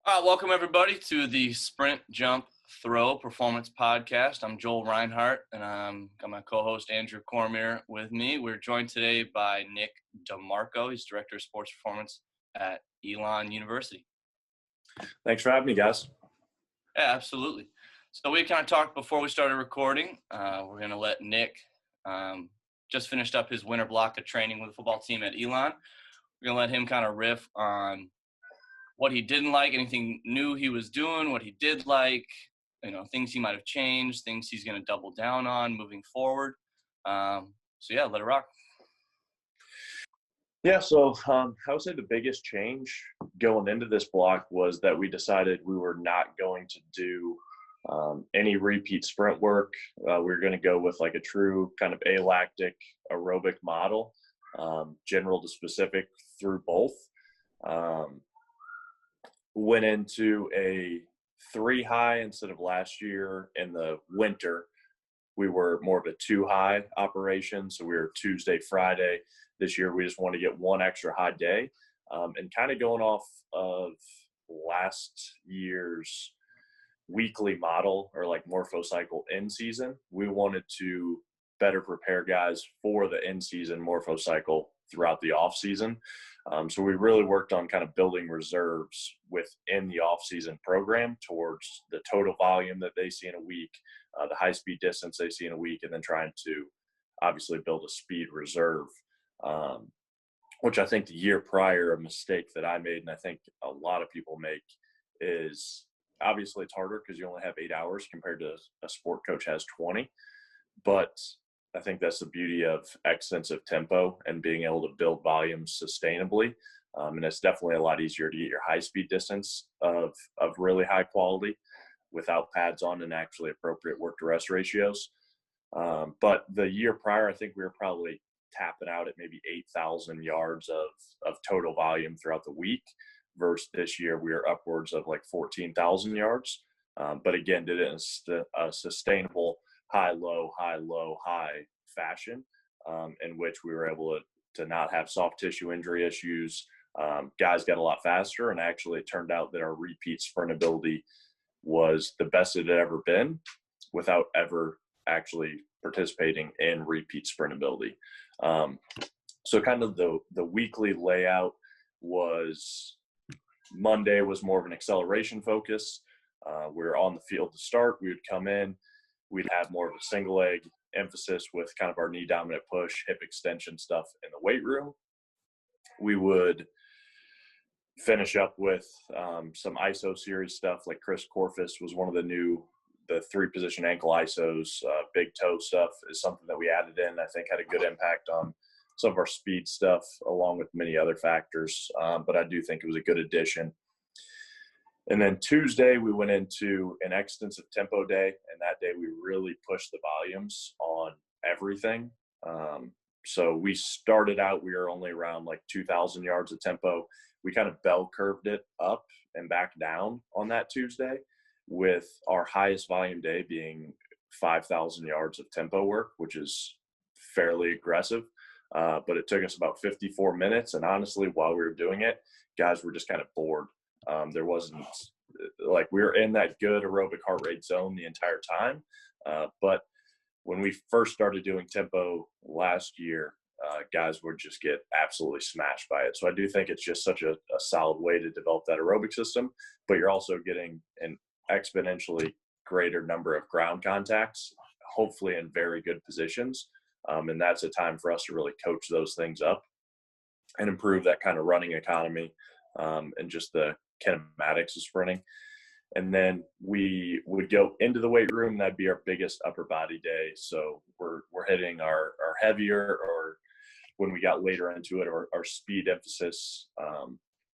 Welcome everybody to the Sprint Jump Throw Performance Podcast. I'm Joel Reinhardt, and I'm got my co-host Andrew Cormier with me. We're joined today by Nick DiMarco. He's Director of Sports Performance at Elon University. Thanks for having me, guys. Yeah, absolutely. So we kind of talked before we started recording. We're going to let Nick just finished up his winter block of training with the football team at Elon. We're going to let him kind of riff on what he didn't like, anything new he was doing, what he did like, things he might have changed, things he's going to double down on moving forward. So let it rock. Yeah, so I would say the biggest change going into this block was that we decided we were not going to do any repeat sprint work. We were going to go with like a true kind of alactic aerobic model, general to specific through both. Went into a 3 high instead of last year in the winter. We were more of a 2 high operation. So we were Tuesday, Friday. This year, we just want to get one extra high day. And kind of going off of last year's weekly model or like morphocycle in season, we wanted to better prepare guys for the in season morphocycle throughout the off season. So we really worked on kind of building reserves within the off-season program towards the total volume that they see in a week, the high-speed distance they see in a week, and then trying to obviously build a speed reserve, which I think the year prior, a mistake that I made, and I think a lot of people make, is obviously it's harder because you only have 8 hours compared to a sport coach has 20. But I think that's the beauty of extensive tempo and being able to build volume sustainably. And it's definitely a lot easier to get your high speed distance of really high quality without pads on and actually appropriate work to rest ratios. But the year prior, I think we were probably tapping out at maybe 8,000 yards of total volume throughout the week, versus this year we are upwards of like 14,000 yards. But again, did it in a sustainable high, low, high fashion, in which we were able to not have soft tissue injury issues. Guys got a lot faster, and actually it turned out that our repeat sprintability was the best it had ever been without ever actually participating in repeat sprintability. So kind of the weekly layout was Monday was more of an acceleration focus. We were on the field to start. We would come in. We'd have more of a single leg emphasis with kind of our knee dominant push, hip extension stuff in the weight room. We would finish up with some ISO series stuff, like Chris Corfus was one of the 3-position ankle ISOs. Big toe stuff is something that we added in. I think had a good impact on some of our speed stuff, along with many other factors. But I do think it was a good addition. And then Tuesday, we went into an extensive tempo day, and that day we really pushed the volumes on everything. So we started out, we were only around like 2,000 yards of tempo. We kind of bell curved it up and back down on that Tuesday, with our highest volume day being 5,000 yards of tempo work, which is fairly aggressive. But it took us about 54 minutes. And honestly, while we were doing it, guys were just kind of bored. There wasn't like we were in that good aerobic heart rate zone the entire time. But when we first started doing tempo last year, guys would just get absolutely smashed by it. So I do think it's just such a solid way to develop that aerobic system, but you're also getting an exponentially greater number of ground contacts, hopefully in very good positions. And that's a time for us to really coach those things up and improve that kind of running economy and just the kinematics of sprinting. And then we would go into the weight room. That'd be our biggest upper body day. So we're hitting our heavier, or when we got later into it, our speed emphasis,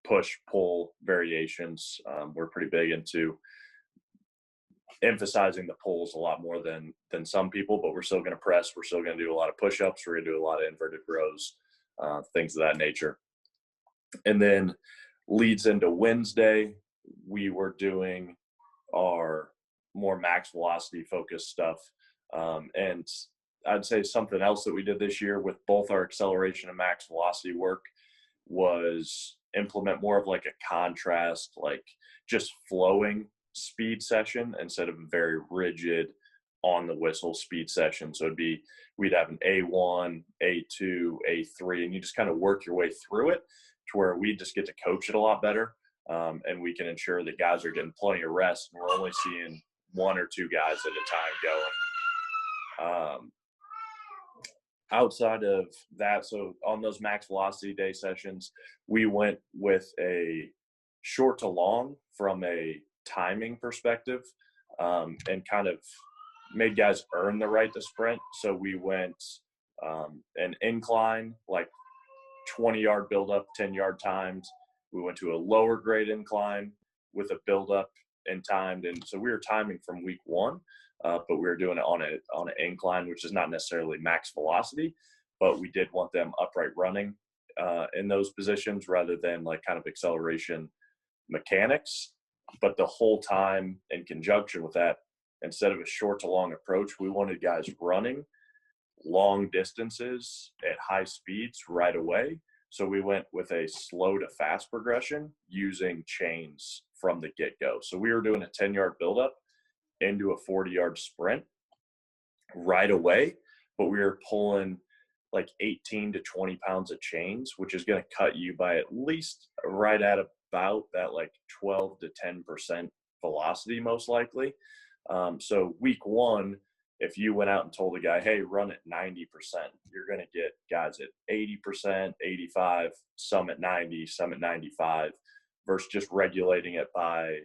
push, pull variations. We're pretty big into emphasizing the pulls a lot more than some people, but we're still going to press. We're still going to do a lot of push-ups. We're going to do a lot of inverted rows, things of that nature. And then leads into Wednesday, we were doing our more max velocity focused stuff. And I'd say something else that we did this year with both our acceleration and max velocity work was implement more of like a contrast, like just flowing speed session instead of a very rigid on the whistle speed session. So we'd have an A1, A2, A3, and you just kind of work your way through it to where we just get to coach it a lot better. And we can ensure that guys are getting plenty of rest, and we're only seeing one or two guys at a time going. Outside of that, so on those max velocity day sessions, we went with a short to long from a timing perspective, and kind of made guys earn the right to sprint. So we went an incline, like 20-yard buildup, 10-yard times. We went to a lower grade incline with a buildup and timed. And so we were timing from week one, but we were doing it on an incline, which is not necessarily max velocity, but we did want them upright running in those positions rather than like kind of acceleration mechanics. But the whole time in conjunction with that, instead of a short to long approach, we wanted guys running long distances at high speeds right away. So we went with a slow to fast progression using chains from the get-go. So we were doing a 10-yard buildup into a 40-yard sprint right away, but we were pulling like 18 to 20 pounds of chains, which is going to cut you by at least right at about that like 12 to 10% velocity most likely. So week one, if you went out and told a guy, hey, run at 90%, you're going to get guys at 80%, 85, some at 90, some at 95, versus just regulating it by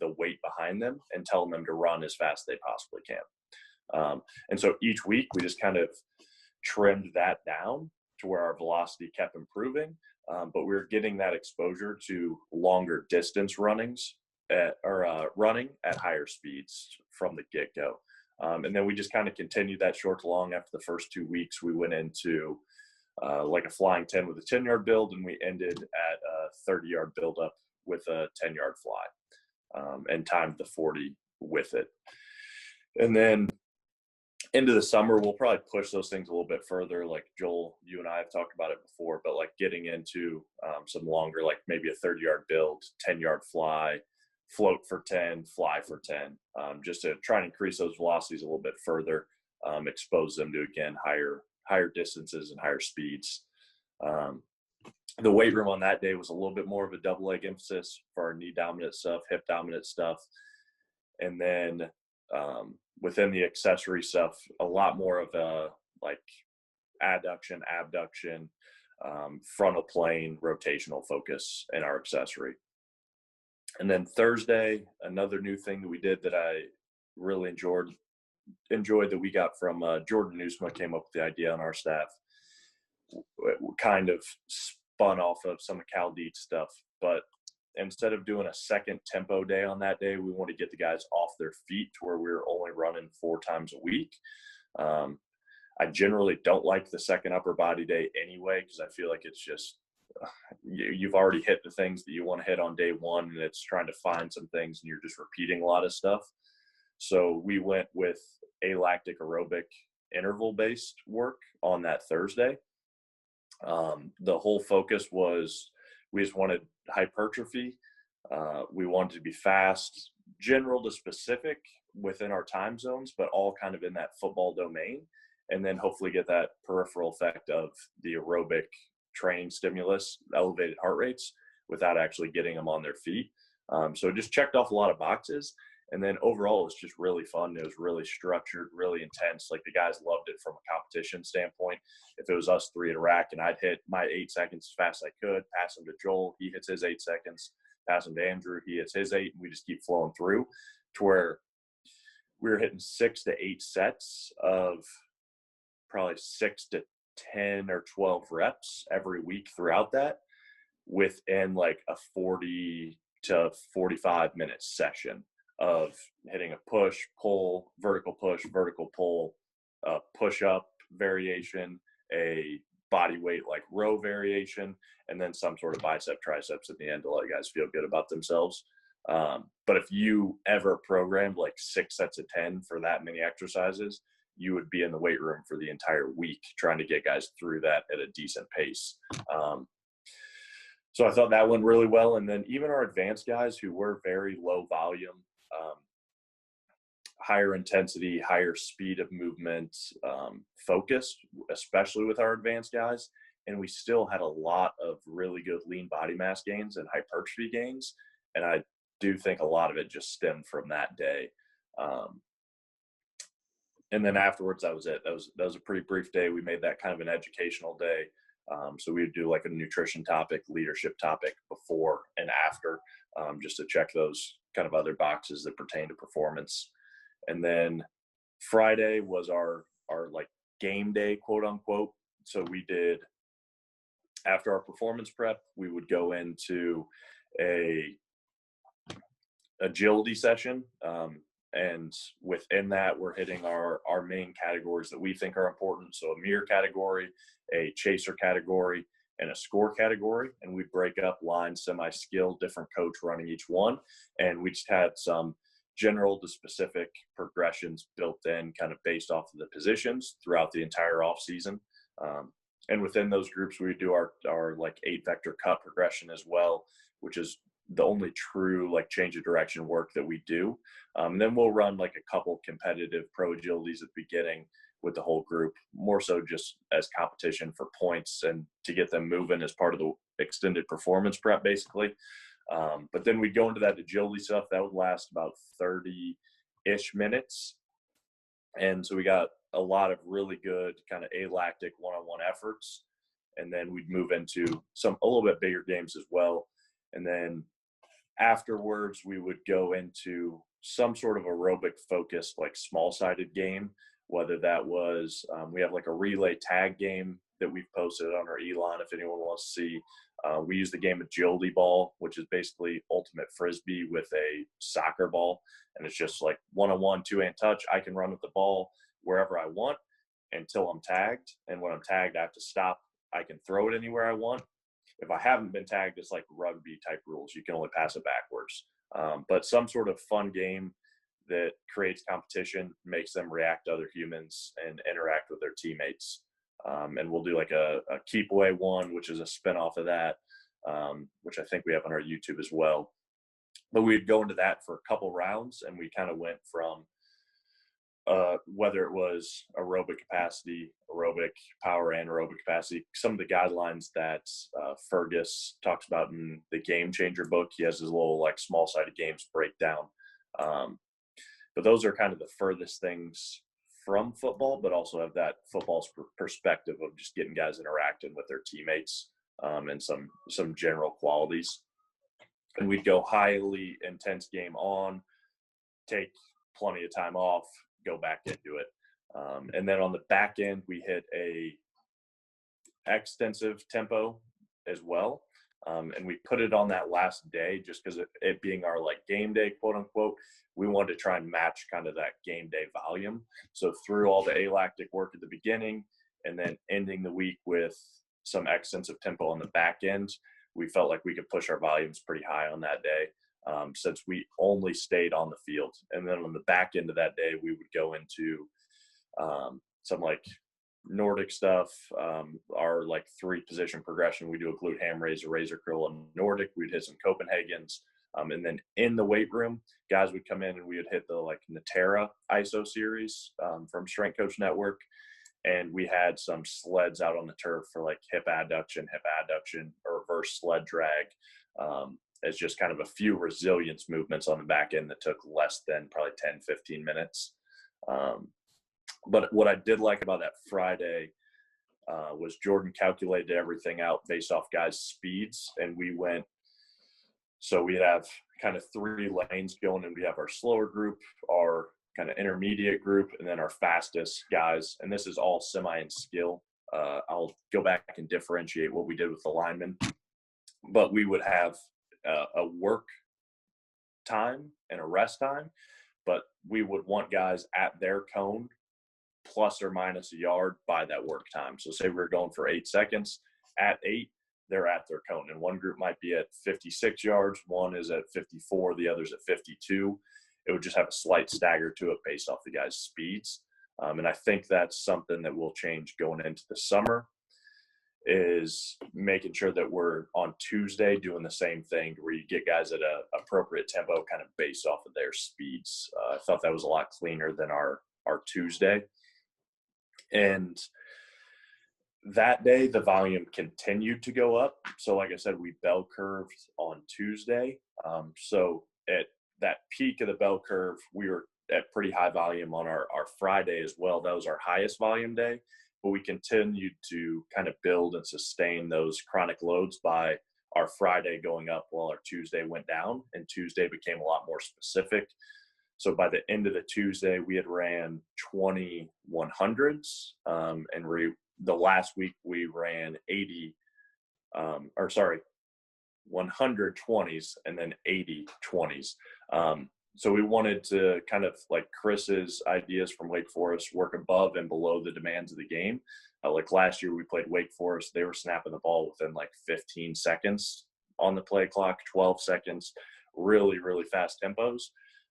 the weight behind them and telling them to run as fast as they possibly can. And so each week we just kind of trimmed that down to where our velocity kept improving, but we were getting that exposure to longer distance runnings running at higher speeds from the get-go. And then we just kind of continued that short to long. After the first 2 weeks, we went into like a flying 10 with a 10-yard build, and we ended at a 30-yard build up with a 10-yard fly, and timed the 40 with it. And then into the summer, we'll probably push those things a little bit further. Like Joel, you and I have talked about it before, but like getting into some longer, like maybe a 30-yard build, 10-yard fly, float for 10, fly for 10, just to try and increase those velocities a little bit further, expose them to, again, higher distances and higher speeds. The weight room on that day was a little bit more of a double leg emphasis for our knee dominant stuff, hip dominant stuff. And then within the accessory stuff, a lot more of a like adduction, abduction, frontal plane, rotational focus in our accessory. And then Thursday, another new thing that we did that I really enjoyed that we got from Jordan Newsma came up with the idea on our staff. It kind of spun off of some of Cal Dietz stuff, but instead of doing a second tempo day on that day, we want to get the guys off their feet to where we're only running 4 times a week. I generally don't like the second upper body day anyway, because I feel like it's just you've already hit the things that you want to hit on day one, and it's trying to find some things and you're just repeating a lot of stuff. So we went with alactic aerobic interval based work on that Thursday. The whole focus was we just wanted hypertrophy. We wanted to be fast, general to specific within our time zones, but all kind of in that football domain, and then hopefully get that peripheral effect of the aerobic training stimulus, elevated heart rates, without actually getting them on their feet. So it just checked off a lot of boxes. And then overall, it was just really fun. It was really structured, really intense. Like the guys loved it from a competition standpoint. If it was us 3 at a rack and I'd hit my 8 seconds as fast as I could, pass them to Joel, he hits his 8 seconds, pass them to Andrew, he hits his 8, and we just keep flowing through to where we were hitting 6 to 8 sets of probably 6 to 10 or 12 reps every week throughout that, within like a 40 to 45 minute session of hitting a push, pull, vertical pull, push up variation, a body weight like row variation, and then some sort of bicep triceps at the end to let guys feel good about themselves. But if you ever programmed like 6 sets of 10 for that many exercises, you would be in the weight room for the entire week trying to get guys through that at a decent pace. So I thought that went really well. And then even our advanced guys who were very low volume, higher intensity, higher speed of movement, focused, especially with our advanced guys. And we still had a lot of really good lean body mass gains and hypertrophy gains. And I do think a lot of it just stemmed from that day. And then afterwards, that was it. That was a pretty brief day. We made that kind of an educational day. So we would do like a nutrition topic, leadership topic before and after, just to check those kind of other boxes that pertain to performance. And then Friday was our like game day, quote unquote. So we did, after our performance prep, we would go into a agility session. And within that, we're hitting our main categories that we think are important. So a mirror category, a chaser category, and a score category. And we break up line, semi-skill, different coach running each one. And we just had some general to specific progressions built in kind of based off of the positions throughout the entire off season. And within those groups, we do our like 8-vector cut progression as well, which is the only true like change of direction work that we do. And then we'll run like a couple competitive pro agilities at the beginning with the whole group, more so just as competition for points and to get them moving as part of the extended performance prep, basically. But then we'd go into that agility stuff that would last about 30-ish minutes. And so we got a lot of really good kind of alactic one-on-one efforts. And then we'd move into a little bit bigger games as well. And then afterwards, we would go into some sort of aerobic focused, like small-sided game, whether that was, we have like a relay tag game that we've posted on our Elon if anyone wants to see. We use the game agility ball, which is basically ultimate frisbee with a soccer ball. And it's just like one-on-one, two-hand touch. I can run with the ball wherever I want until I'm tagged. And when I'm tagged, I have to stop. I can throw it anywhere I want. If I haven't been tagged, it's like rugby type rules. You can only pass it backwards. But some sort of fun game that creates competition, makes them react to other humans and interact with their teammates. And we'll do like a keep away one, which is a spin off of that, which I think we have on our YouTube as well. But we'd go into that for a couple rounds, and we kind of went from whether it was aerobic capacity, aerobic power, and aerobic capacity. Some of the guidelines that Fergus talks about in the Game Changer book, he has his little like small-sided games breakdown. But those are kind of the furthest things from football, but also have that football's perspective of just getting guys interacting with their teammates and some general qualities. And we'd go highly intense game on, take plenty of time off, go back into it. And then on the back end, we hit a extensive tempo as well. And we put it on that last day just because it being our like game day, quote unquote, we wanted to try and match kind of that game day volume. So through all the alactic work at the beginning and then ending the week with some extensive tempo on the back end, we felt like we could push our volumes pretty high on that day. Since we only stayed on the field. And then on the back end of that day, we would go into some like Nordic stuff, our like 3-position progression. We do a glute ham raise, a razor curl, and Nordic. We'd hit some Copenhagen's. And then in the weight room, guys would come in and we would hit the like Natera ISO series from Strength Coach Network. And we had some sleds out on the turf for like hip adduction, or reverse sled drag. As just kind of a few resilience movements on the back end that took less than probably 10, 15 minutes. But what I did like about that Friday was Jordan calculated everything out based off guys' speeds. And we went, so we'd have kind of 3 lanes going, and we have our slower group, our kind of intermediate group, and then our fastest guys. And this is all semi and skill. I'll go back and differentiate what we did with the linemen. But we would have a work time and a rest time, but we would want guys at their cone plus or minus a yard by that work time. So say we're going for 8 seconds, at 8, they're at their cone. And one group might be at 56 yards, one is at 54, the other's at 52. It would just have a slight stagger to it based off the guys' speeds. And I think that's something that will change going into the summer. is making sure that we're on Tuesday doing the same thing where you get guys at a appropriate tempo kind of based off of their speeds. I thought that was a lot cleaner than our Tuesday. And that day, the volume continued to go up. So like I said, we bell curved on Tuesday. So at that peak of the bell curve, we were at pretty high volume on our Friday as well. That was our highest volume day. But we continued to kind of build and sustain those chronic loads by our Friday going up while our Tuesday went down, and Tuesday became a lot more specific. So by the end of the Tuesday, we had ran 20 100s, and the last week we ran 100 20s and then 80 20s. So we wanted to kind of like Chris's ideas from Wake Forest work above and below the demands of the game. Like last year we played Wake Forest. They were snapping the ball within like 15 seconds on the play clock, 12 seconds, really, really fast tempos.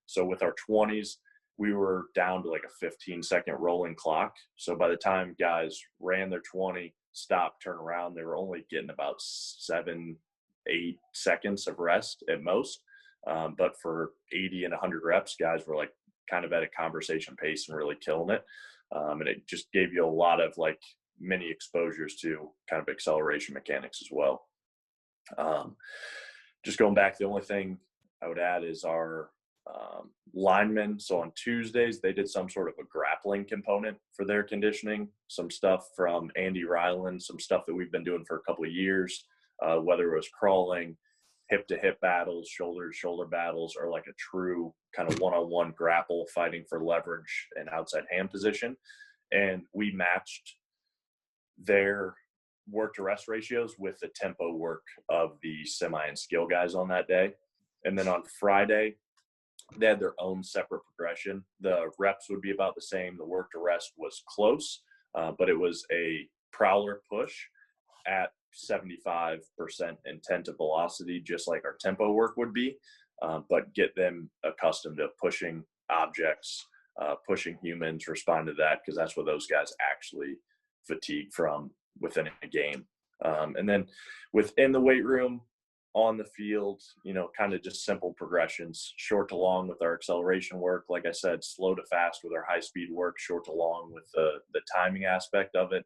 So with our 20s, we were down to like a 15-second rolling clock. So by the time guys ran their 20, stopped, turn around, they were only getting about 7-8 seconds of rest at most. But for 80 and 100 reps, guys were like kind of at a conversation pace and really killing it. And it just gave you a lot of like mini exposures to kind of acceleration mechanics as well. Just going back, the only thing I would add is our linemen. So on Tuesdays, they did some sort of a grappling component for their conditioning, some stuff from Andy Ryland, some stuff that we've been doing for a couple of years, whether it was crawling, hip-to-hip battles, shoulder-to-shoulder battles, or like a true kind of one-on-one grapple fighting for leverage and outside hand position. And we matched their work-to-rest ratios with the tempo work of the semi and skill guys on that day. And then on Friday, they had their own separate progression. The reps would be about the same. The work-to-rest was close, but it was a prowler push at 75% intent to velocity, just like our tempo work would be, but get them accustomed to pushing objects, pushing humans, respond to that, because that's what those guys actually fatigue from within a game. And then within the weight room, on the field, kind of just simple progressions, short to long with our acceleration work. Like I said, slow to fast with our high speed work, short to long with the timing aspect of it.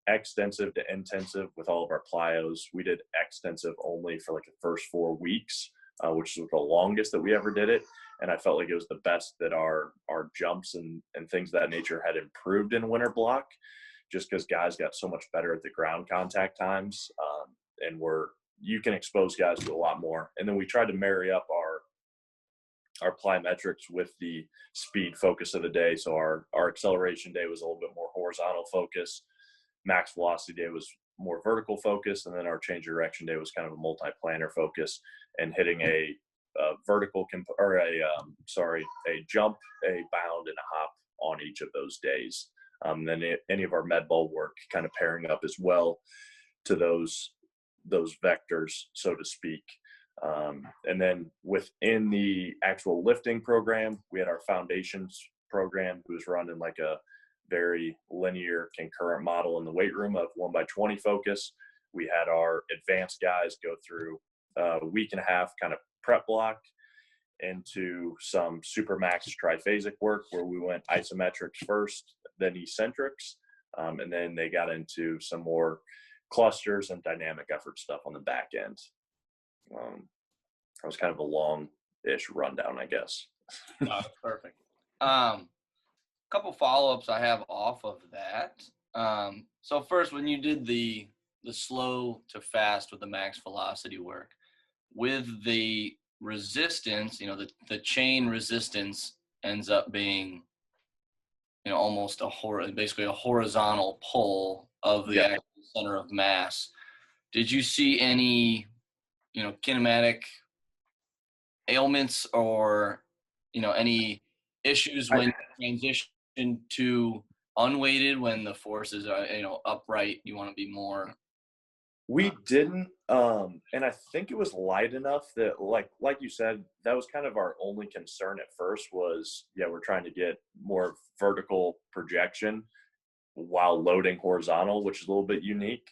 Extensive to intensive with all of our plyos. We did extensive only for like the first 4 weeks, which was the longest that we ever did it. And I felt like it was the best that our jumps and things of that nature had improved in winter block, just because guys got so much better at the ground contact times, and you can expose guys to a lot more. And then we tried to marry up our plyometrics with the speed focus of the day. So our acceleration day was a little bit more horizontal focus. Max velocity day was more vertical focus. And then our change of direction day was kind of a multi-planar focus and hitting a jump, a bound, and a hop on each of those days. Then any of our med ball work kind of pairing up as well to those vectors, so to speak. And then within the actual lifting program, we had our foundations program, who was running like a very linear concurrent model in the weight room of 1x20 focus. We had our advanced guys go through a week and a half kind of prep block into some supermax triphasic work, where we went isometrics first, then eccentrics, and then they got into some more clusters and dynamic effort stuff on the back end. That was kind of a long-ish rundown, I guess. Oh, perfect. Couple follow-ups I have off of that. So first, when you did the slow to fast with the max velocity work, with the resistance, the chain resistance ends up being, almost basically a horizontal pull of the actual center of mass. Did you see any, kinematic ailments or, any issues when you transition to unweighted, when the forces are, upright? You want to be more. We didn't, and I think it was light enough that, like you said, that was kind of our only concern at first was, we're trying to get more vertical projection while loading horizontal, which is a little bit unique.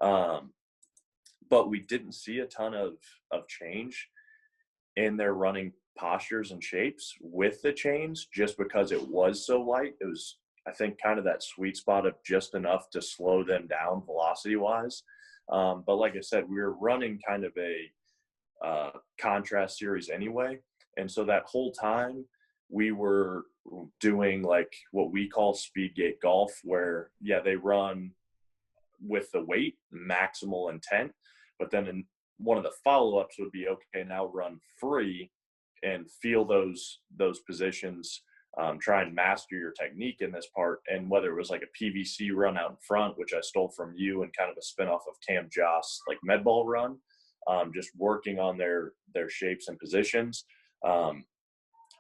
But we didn't see a ton of change in their running postures and shapes with the chains, just because it was so light. It was, I think, kind of that sweet spot of just enough to slow them down velocity wise. But like I said, we were running kind of a contrast series anyway. And so that whole time we were doing like what we call speed gate golf, where, yeah, they run with the weight, maximal intent, but then in one of the follow-ups would be, okay, now run free and feel those positions, try and master your technique in this part. And whether it was like a PVC run out in front, which I stole from you, and kind of a spinoff of Cam Joss, like med ball run, just working on their shapes and positions.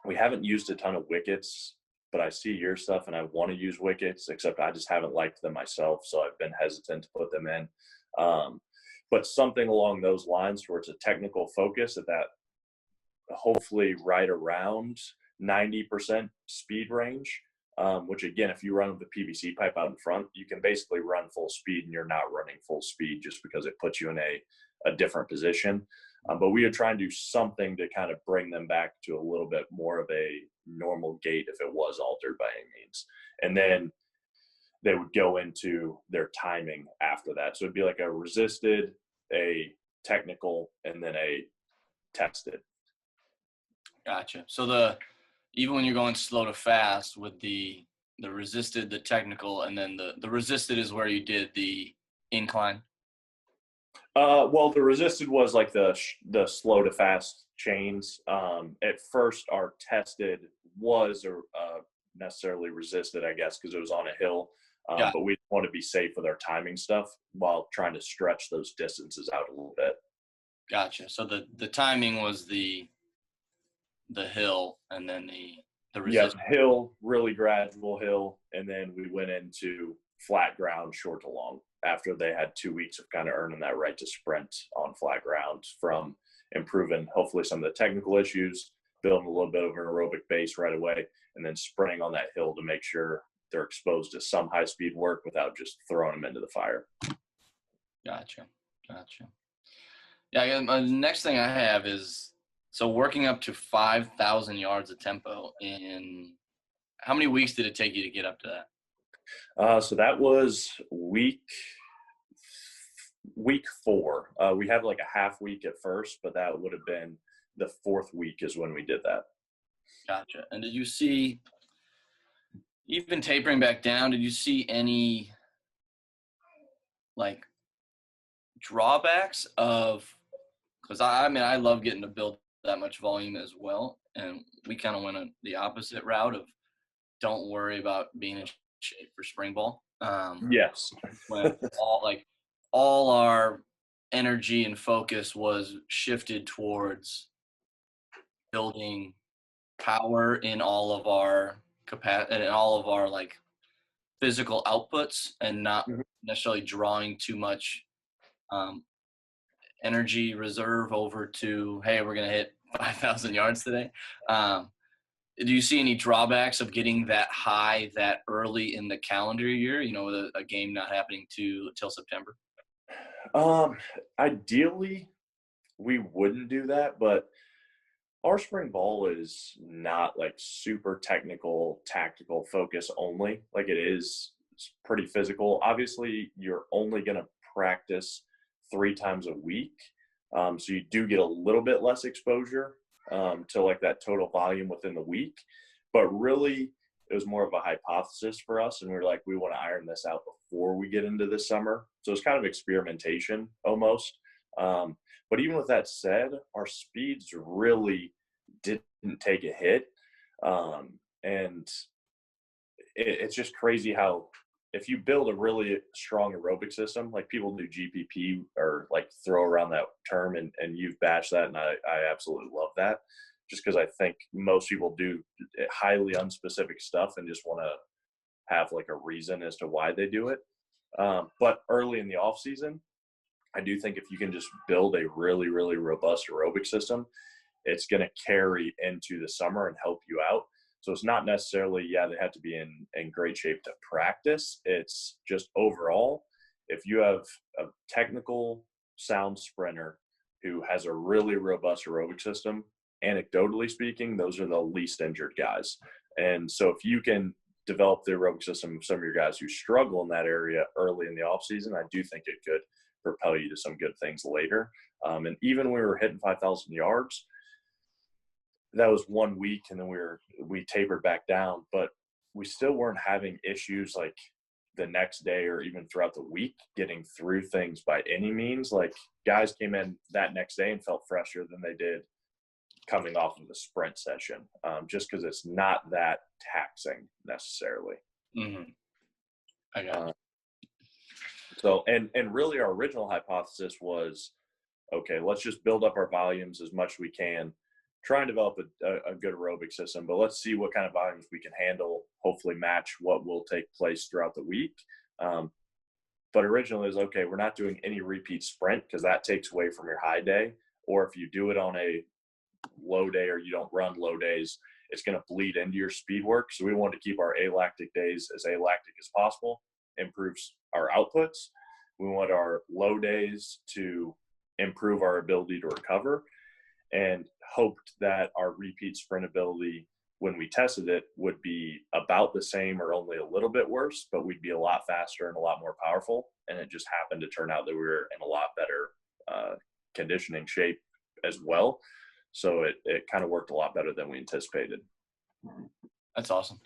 We haven't used a ton of wickets, but I see your stuff and I want to use wickets, except I just haven't liked them myself, so I've been hesitant to put them in. But something along those lines where it's a technical focus at that, hopefully right around 90% speed range, which again, if you run with the PVC pipe out in front, you can basically run full speed and you're not running full speed just because it puts you in a different position. But we would try and do something to kind of bring them back to a little bit more of a normal gait if it was altered by any means. And then they would go into their timing after that. So it'd be like a resisted, a technical, and then a tested. Gotcha. So even when you're going slow to fast with the resisted, the technical, and then the resisted is where you did the incline. Well, the resisted was like the slow to fast chains. At first, our tested was necessarily resisted, I guess, because it was on a hill. But we want to be safe with our timing stuff while trying to stretch those distances out a little bit. Gotcha. So the timing was the hill, and then the resistance. Yeah, hill, really gradual hill, and then we went into flat ground, short to long, after they had 2 weeks of kind of earning that right to sprint on flat ground from improving hopefully some of the technical issues, building a little bit of an aerobic base right away, and then sprinting on that hill to make sure they're exposed to some high speed work without just throwing them into the fire. Gotcha. Yeah, the next thing I have is, so working up to 5,000 yards of tempo in how many weeks did it take you to get up to that? So that was week 4. We had like a half week at first, but that would have been the 4th week is when we did that. Gotcha. And did you see, even tapering back down, did you see any like drawbacks of, because I mean, I love getting to build that much volume as well. And we kind of went the opposite route of don't worry about being in shape for spring ball. Yes. When all our energy and focus was shifted towards building power in all of our capacity and all of our like physical outputs, and not necessarily drawing too much energy reserve over to, hey, we're going to hit 5,000 yards today. Do you see any drawbacks of getting that high that early in the calendar year, with a game not happening till September? Ideally, we wouldn't do that, but our spring ball is not like super technical, tactical focus only. Like it's pretty physical. Obviously, you're only going to practice 3 times a week. So you do get a little bit less exposure to like that total volume within the week. But really, it was more of a hypothesis for us. And we were like, we want to iron this out before we get into the summer. So it's kind of experimentation almost. But even with that said, our speeds really didn't take a hit. And it's just crazy how if you build a really strong aerobic system, like people do GPP or like throw around that term, and you've bashed that, and I absolutely love that, just because I think most people do highly unspecific stuff and just want to have like a reason as to why they do it. But early in the off season, I do think if you can just build a really, really robust aerobic system, it's going to carry into the summer and help you out. So it's not necessarily, they have to be in great shape to practice. It's just overall, if you have a technical sound sprinter who has a really robust aerobic system, anecdotally speaking, those are the least injured guys. And so if you can develop the aerobic system of some of your guys who struggle in that area early in the off season, I do think it could propel you to some good things later. And even when we were hitting 5,000 yards, that was 1 week, and then we tapered back down, but we still weren't having issues like the next day or even throughout the week getting through things by any means. Like, guys came in that next day and felt fresher than they did coming off of the sprint session, just because it's not that taxing necessarily. Mm-hmm. I got it. So, and really our original hypothesis was, okay, let's just build up our volumes as much as we can, try and develop a good aerobic system, but let's see what kind of volumes we can handle, hopefully match what will take place throughout the week. But originally it was, okay, we're not doing any repeat sprint because that takes away from your high day. Or if you do it on a low day or you don't run low days, it's going to bleed into your speed work. So we want to keep our alactic days as alactic as possible, improves our outputs. We want our low days to improve our ability to recover, and hoped that our repeat sprint ability, when we tested it, would be about the same or only a little bit worse, but we'd be a lot faster and a lot more powerful. And it just happened to turn out that we were in a lot better conditioning shape as well. So it kind of worked a lot better than we anticipated. That's awesome.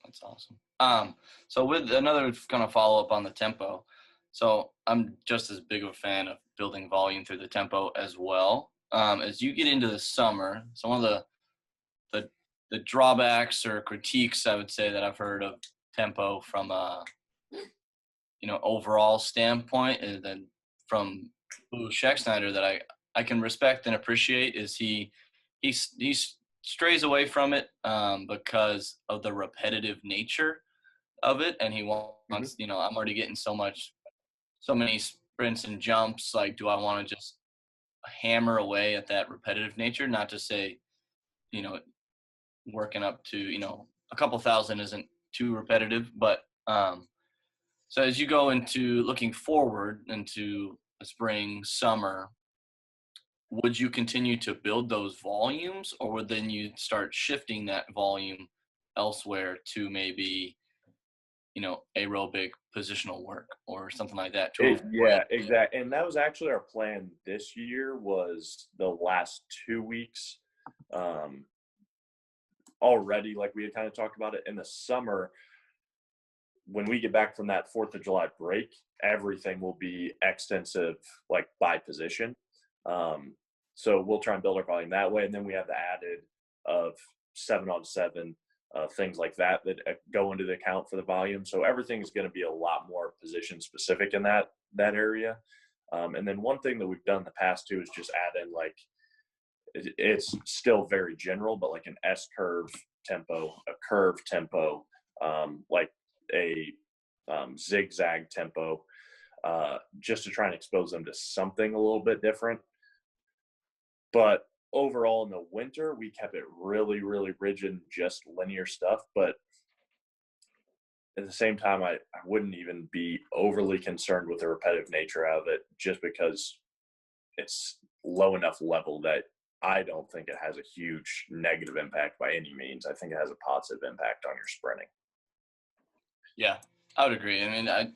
That's awesome. So with another kind of follow up on the tempo. So I'm just as big of a fan of building volume through the tempo as well. As you get into the summer, some of the drawbacks or critiques, I would say, that I've heard of tempo from a overall standpoint, is that from Lou Scheckschneider, that I can respect and appreciate, is he strays away from it because of the repetitive nature of it, and he wants I'm already getting so many sprints and jumps. Like, do I want to just hammer away at that repetitive nature? Not to say, working up to, a couple thousand isn't too repetitive, but so as you go into looking forward into the spring, summer, would you continue to build those volumes, or would then you start shifting that volume elsewhere to maybe, aerobic positional work or something like that? Yeah, exactly. And that was actually our plan this year, was the last 2 weeks already, like we had kind of talked about it. In the summer, when we get back from that 4th of July break, everything will be extensive, like by position. So we'll try and build our volume that way. And then we have the added of 7-on-7, things like that go into the account for the volume. So everything is going to be a lot more position specific in that area. And then one thing that we've done in the past too is just add in, like, it's still very general, but like an S-curve tempo, a curve tempo, like a zigzag tempo, just to try and expose them to something a little bit different. But overall, in the winter, we kept it really, really rigid, just linear stuff. But at the same time, I wouldn't even be overly concerned with the repetitive nature of it, just because it's low enough level that I don't think it has a huge negative impact by any means. I think it has a positive impact on your sprinting. Yeah, I would agree. I mean,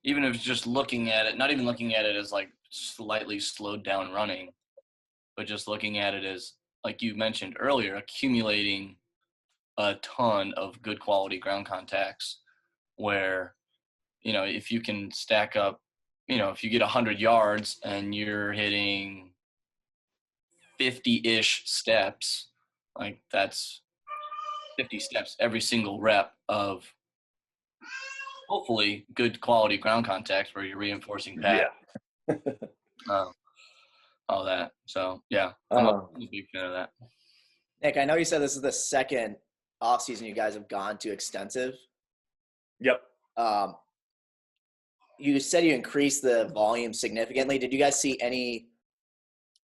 even if it's just looking at it, not even looking at it as like slightly slowed down running, but just looking at it as, like you mentioned earlier, accumulating a ton of good quality ground contacts, where, if you can stack up, if you get 100 yards and you're hitting 50-ish steps, like that's 50 steps every single rep of hopefully good quality ground contacts where you're reinforcing pad. Yeah. All that. So yeah, I'm a big fan of that. Nick, I know you said this is the second off season you guys have gone to extensive. Yep. You said you increased the volume significantly. Did you guys see any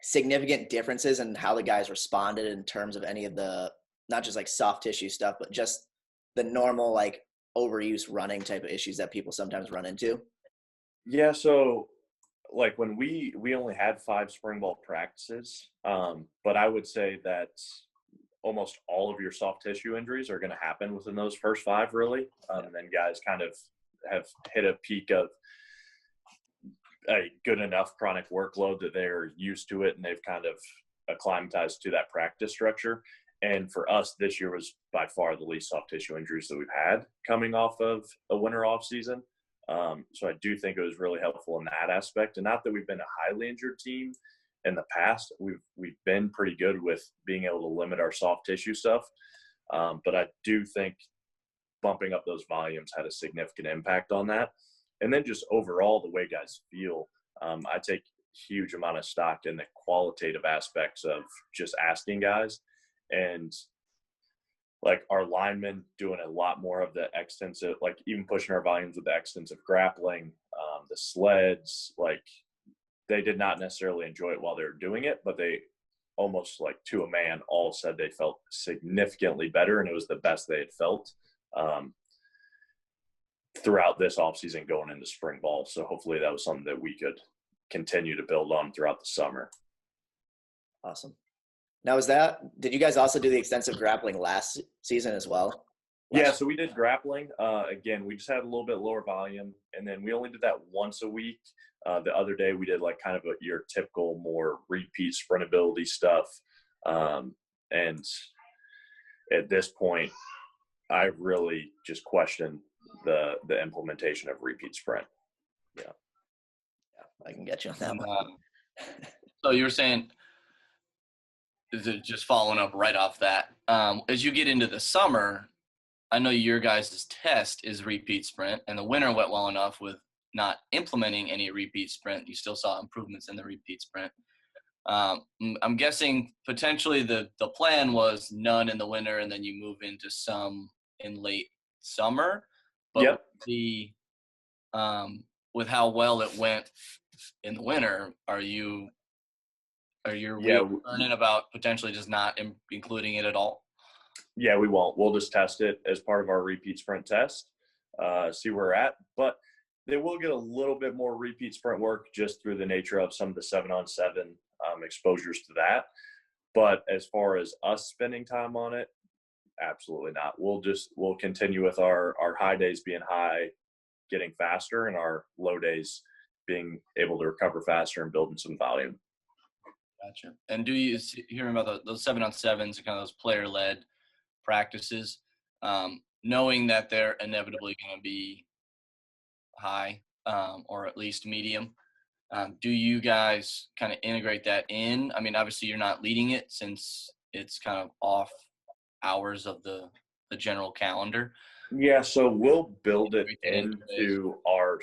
significant differences in how the guys responded in terms of any of the, not just like soft tissue stuff, but just the normal like overuse running type of issues that people sometimes run into? Yeah, so like when we only had 5 spring ball practices, but I would say that almost all of your soft tissue injuries are going to happen within those first 5, really. And then guys kind of have hit a peak of a good enough chronic workload that they're used to it and they've kind of acclimatized to that practice structure. And for us, this year was by far the least soft tissue injuries that we've had coming off of a winter off season. So I do think it was really helpful in that aspect. And not that we've been a highly injured team in the past, we've been pretty good with being able to limit our soft tissue stuff. But I do think bumping up those volumes had a significant impact on that. And then just overall, the way guys feel, I take huge amount of stock in the qualitative aspects of just asking guys. And like our linemen doing a lot more of the extensive, like even pushing our volumes with the extensive grappling, the sleds, like they did not necessarily enjoy it while they were doing it, but they almost like to a man all said they felt significantly better. And it was the best they had felt throughout this offseason going into spring ball. So hopefully that was something that we could continue to build on throughout the summer. Awesome. Now, did you guys also do the extensive grappling last season as well? Yeah, so we did grappling. Again, we just had a little bit lower volume, and then we only did that once a week. The other day we did like kind of your typical more repeat sprintability stuff. And at this point, I really just question the implementation of repeat sprint. Yeah, I can get you on that one. So you were saying, just following up right off that, as you get into the summer, I know your guys' test is repeat sprint, and the winter went well enough with not implementing any repeat sprint. You still saw improvements in the repeat sprint. I'm guessing potentially the plan was none in the winter, and then you move into some in late summer. But yep. With how well it went in the winter, are you learning about potentially just not including it at all? Yeah, we won't. We'll just test it as part of our repeat sprint test, see where we're at. But they will get a little bit more repeat sprint work just through the nature of some of the 7-on-7 exposures to that. But as far as us spending time on it, absolutely not. We'll continue with our high days being high, getting faster, and our low days being able to recover faster and building some volume. Gotcha. And do you hear about those 7-on-7s, kind of those player-led practices, knowing that they're inevitably going to be high or at least medium? Do you guys kind of integrate that in? I mean, obviously you're not leading it since it's kind of off hours of the general calendar. Yeah, so we'll build it into our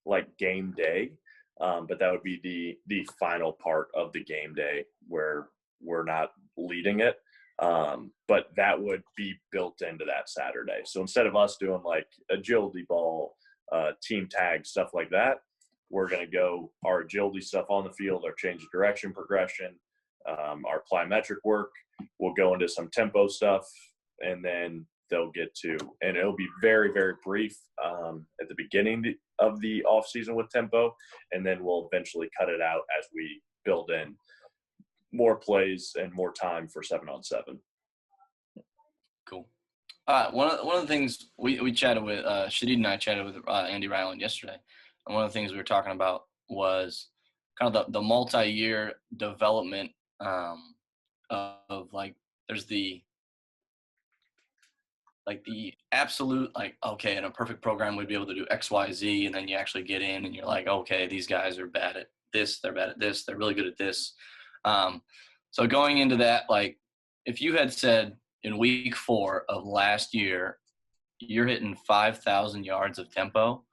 like game day. But that would be the final part of the game day where we're not leading it. But that would be built into that Saturday. So instead of us doing like agility ball, team tag, stuff like that, we're going to go our agility stuff on the field, our change of direction progression, our plyometric work. We'll go into some tempo stuff, and then they'll get to, and it'll be very, very brief at the beginning of the off season with tempo, and then we'll eventually cut it out as we build in more plays and more time for 7-on-7. Cool. One of the things we chatted with Shadid and I chatted with Andy Ryland yesterday, and one of the things we were talking about was kind of the multi-year development of like there's the absolute, like, okay, in a perfect program, we'd be able to do X, Y, Z. And then you actually get in and you're like, okay, these guys are bad at this. They're bad at this. They're really good at this. So going into that, like if you had said in week 4 of last year, you're hitting 5,000 yards of tempo,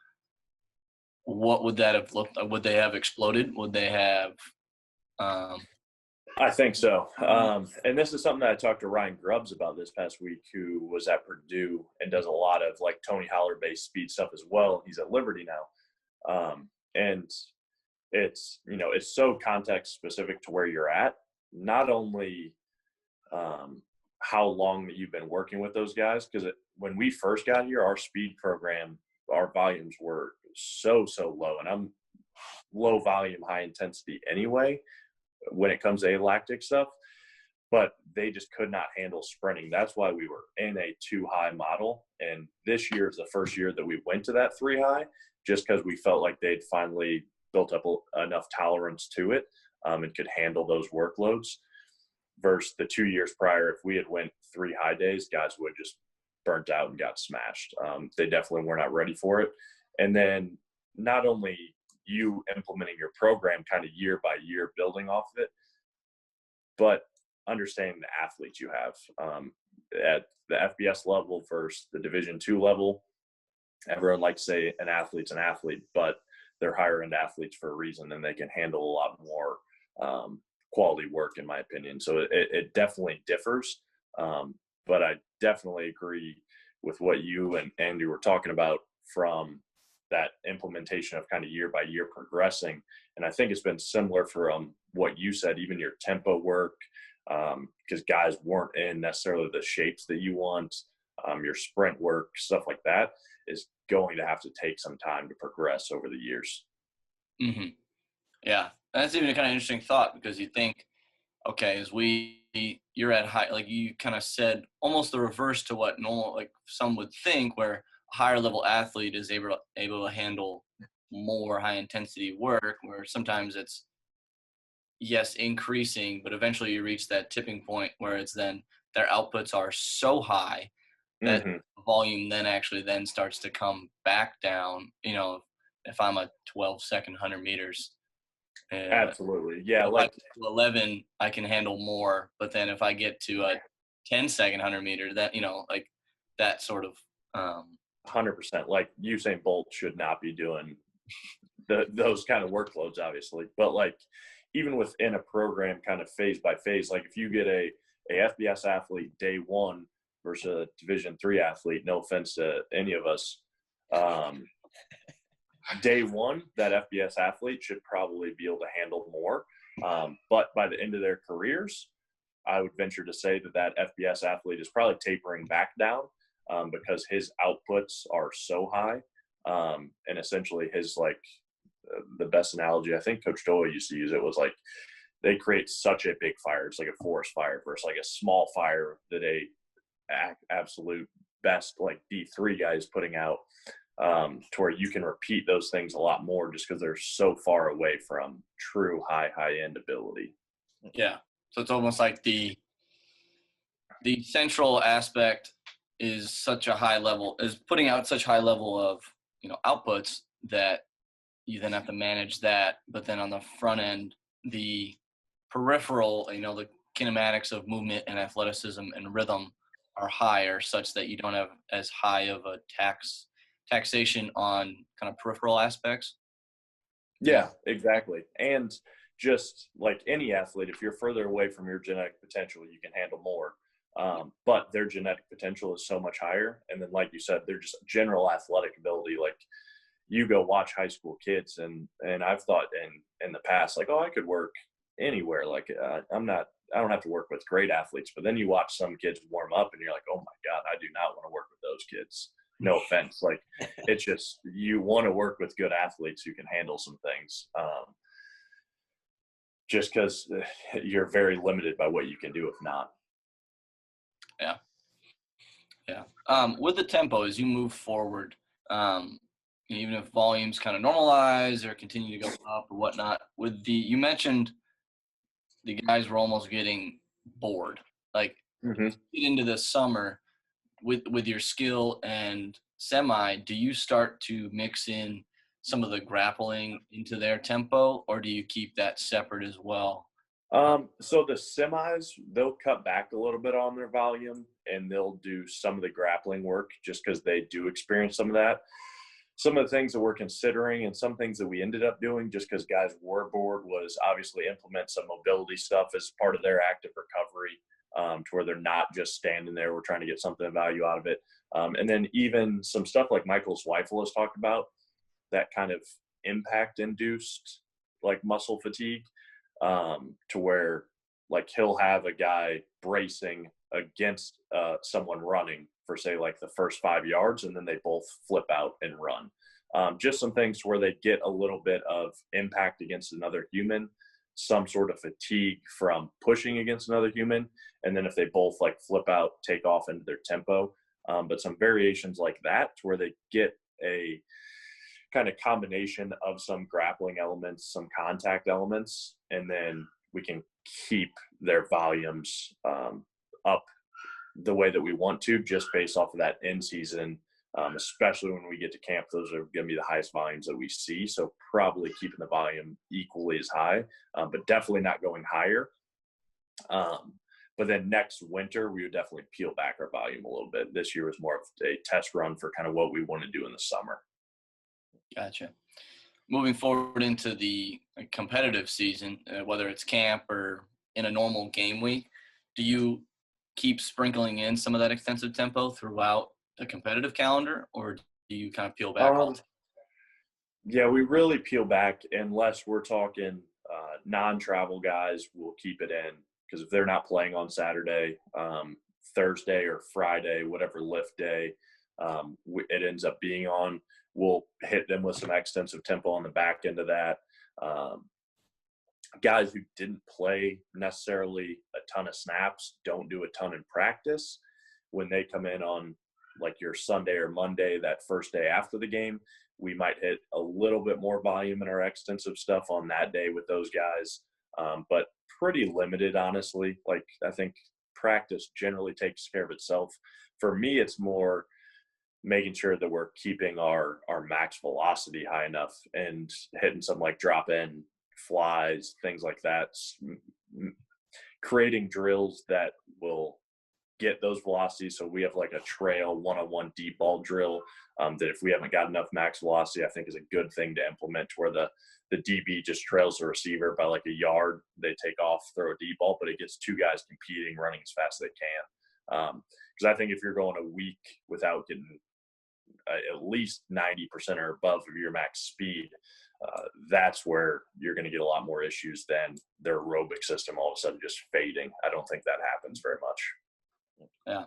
what would that have looked like? Would they have exploded? Would they have, I think so. And this is something that I talked to Ryan Grubbs about this past week, who was at Purdue and does a lot of like Tony Holler based speed stuff as well. He's at Liberty now. And it's, it's so context specific to where you're at, not only how long that you've been working with those guys. Because when we first got here, our speed program, our volumes were so low, and I'm low volume, high intensity anyway when it comes to lactic stuff, but they just could not handle sprinting. That's why we were in a 2 high model. And this year is the first year that we went to that 3 high, just because we felt like they'd finally built up enough tolerance to it and could handle those workloads. Versus the 2 years prior, if we had went 3 high days, guys would just burnt out and got smashed. They definitely were not ready for it. And then not only you implementing your program kind of year by year, building off of it, but understanding the athletes you have at the FBS level versus the Division II level. Everyone likes to say an athlete's an athlete, but they're higher end athletes for a reason, and they can handle a lot more quality work, in my opinion. So it definitely differs. But I definitely agree with what you and Andy were talking about from that implementation of kind of year by year progressing. And I think it's been similar from what you said, even your tempo work, because guys weren't in necessarily the shapes that you want. Your sprint work, stuff like that is going to have to take some time to progress over the years. Mm-hmm. Yeah. That's even a kind of interesting thought, because you think, okay, you're at high, like you kind of said, almost the reverse to what normal, like some would think, where a higher level athlete is able to handle more high intensity work, where sometimes it's, yes, increasing, but eventually you reach that tipping point where it's then their outputs are so high that volume then starts to come back down. If I'm a 12-second 100 meters, absolutely, yeah, if like I get to 11, I can handle more. But then if I get to a 10-second 100 meter, that like that sort of 100%. Like Usain Bolt should not be doing those kind of workloads, obviously. But like even within a program, kind of phase by phase, like if you get a FBS athlete day one versus a Division III athlete, no offense to any of us, day one, that FBS athlete should probably be able to handle more. But by the end of their careers, I would venture to say that FBS athlete is probably tapering back down because his outputs are so high. And essentially his, like, the best analogy I think Coach Doyle used to use it was like they create such a big fire. It's like a forest fire versus like a small fire that a absolute best like D3 guy is putting out, to where you can repeat those things a lot more just because they're so far away from true high end ability. Yeah. So it's almost like the central aspect is such a high level, is putting out such high level of, outputs that you then have to manage that. But then on the front end, the peripheral, the kinematics of movement and athleticism and rhythm are higher, such that you don't have as high of a taxation on kind of peripheral aspects. Yeah, exactly. And just like any athlete, if you're further away from your genetic potential, you can handle more. But their genetic potential is so much higher. And then, like you said, they're just general athletic ability. Like you go watch high school kids, and I've thought in the past, like, oh, I could work anywhere. Like I don't have to work with great athletes. But then you watch some kids warm up, and you're like, oh my God, I do not want to work with those kids. No offense. Like it's just, you want to work with good athletes who can handle some things. Just because you're very limited by what you can do if not. Yeah. With the tempo, as you move forward, even if volumes kind of normalize or continue to go up or whatnot, you mentioned the guys were almost getting bored. Like get into the summer with your skill and semi, do you start to mix in some of the grappling into their tempo, or do you keep that separate as well? So the semis, they'll cut back a little bit on their volume, and they'll do some of the grappling work just because they do experience some of that. Some of the things that we're considering and some things that we ended up doing just because guys were bored was obviously implement some mobility stuff as part of their active recovery, to where they're not just standing there. We're trying to get something of value out of it. And then even some stuff like Michael Zweifel has talked about, that kind of impact-induced like muscle fatigue, to where like he'll have a guy bracing against someone running for say like the first 5 yards, and then they both flip out and run. Just some things where they get a little bit of impact against another human, some sort of fatigue from pushing against another human, and then if they both like flip out, take off into their tempo. But some variations like that where they get a kind of combination of some grappling elements, some contact elements, and then we can keep their volumes up the way that we want to, just based off of that in season, especially when we get to camp. Those are going to be the highest volumes that we see. So probably keeping the volume equally as high, but definitely not going higher. But then next winter, we would definitely peel back our volume a little bit. This year was more of a test run for kind of what we want to do in the summer. Gotcha. Moving forward into the competitive season, whether it's camp or in a normal game week, do you keep sprinkling in some of that extensive tempo throughout the competitive calendar, or do you kind of peel back? Yeah, we really peel back unless we're talking non-travel guys. We'll keep it in because if they're not playing on Saturday, Thursday or Friday, whatever lift day it ends up being on, we'll hit them with some extensive tempo on the back end of that. Guys who didn't play necessarily a ton of snaps, don't do a ton in practice, when they come in on like your Sunday or Monday, that first day after the game, we might hit a little bit more volume in our extensive stuff on that day with those guys. But pretty limited, honestly. Like, I think practice generally takes care of itself. For me, it's more making sure that we're keeping our max velocity high enough and hitting some like drop in flies, things like that, creating drills that will get those velocities. So we have like a trail one-on-one deep ball drill that if we haven't got enough max velocity, I think is a good thing to implement, to where the DB just trails the receiver by like a yard. They take off, throw a deep ball, but it gets two guys competing, running as fast as they can. Because I think if you're going a week without getting at least 90% or above of your max speed, that's where you're going to get a lot more issues than their aerobic system all of a sudden just fading. I don't think that happens very much. Yeah.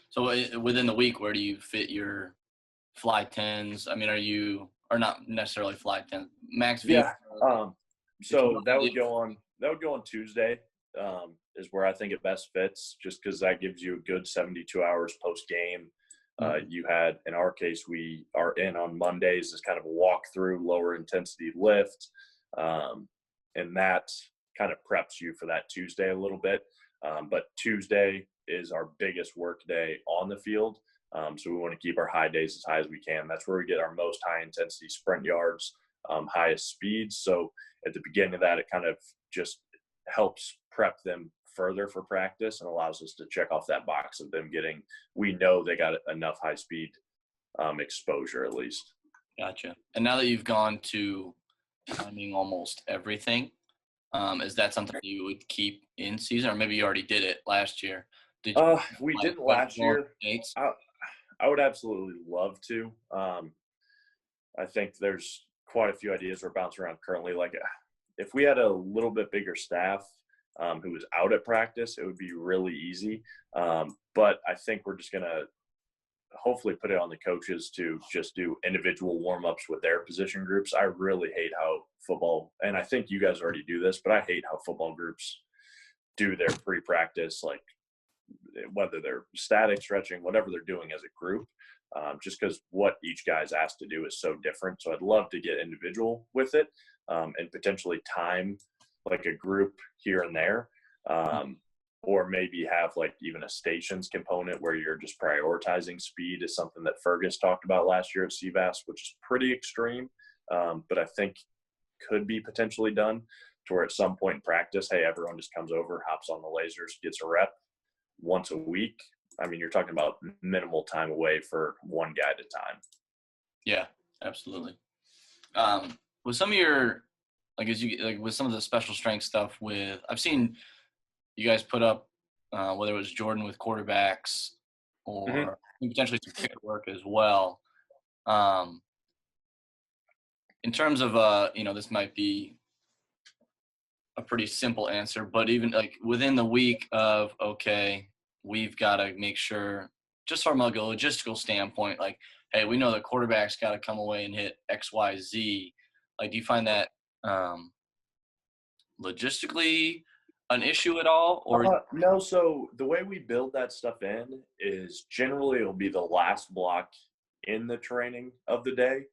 So within the week, where do you fit your fly 10s? I mean, are not necessarily fly 10, max V? Yeah. So that would go on Tuesday, is where I think it best fits, just because that gives you a good 72 hours post game. You had, in our case, we are in on Mondays as kind of a walkthrough, lower intensity lift. And that kind of preps you for that Tuesday a little bit. But Tuesday is our biggest work day on the field. So we want to keep our high days as high as we can. That's where we get our most high intensity sprint yards, highest speeds. So at the beginning of that, it kind of just helps prep them further for practice and allows us to check off that box of them getting, we know they got enough high speed exposure at least. Gotcha. And now that you've gone to timing almost everything, is that something you would keep in season, or maybe you already did it last year? We didn't last year. I would absolutely love to. I think there's quite a few ideas we're bouncing around currently. Like, if we had a little bit bigger staff who was out at practice, it would be really easy. But I think we're just going to hopefully put it on the coaches to just do individual warm-ups with their position groups. I really hate how football, and I think you guys already do this, but I hate how football groups do their pre-practice, like whether they're static stretching, whatever they're doing as a group, just because what each guy's asked to do is so different. So I'd love to get individual with it, and potentially time like a group here and there, or maybe have like even a stations component where you're just prioritizing speed, is something that Fergus talked about last year at CVAS, which is pretty extreme, but I think could be potentially done to where at some point in practice, hey, everyone just comes over, hops on the lasers, gets a rep once a week. I mean, you're talking about minimal time away for one guy at a time. Yeah, absolutely. With some of your, with some of the special strength stuff, I've seen you guys put up, whether it was Jordan with quarterbacks or potentially some kicker work as well. In terms of, this might be a pretty simple answer, but even like within the week of, okay, we've got to make sure, just from a logistical standpoint, like, hey, we know the quarterback's got to come away and hit X, Y, Z. Like, do you find that logistically an issue at all? Or No, so the way we build that stuff in is generally it'll be the last block in the training of the day,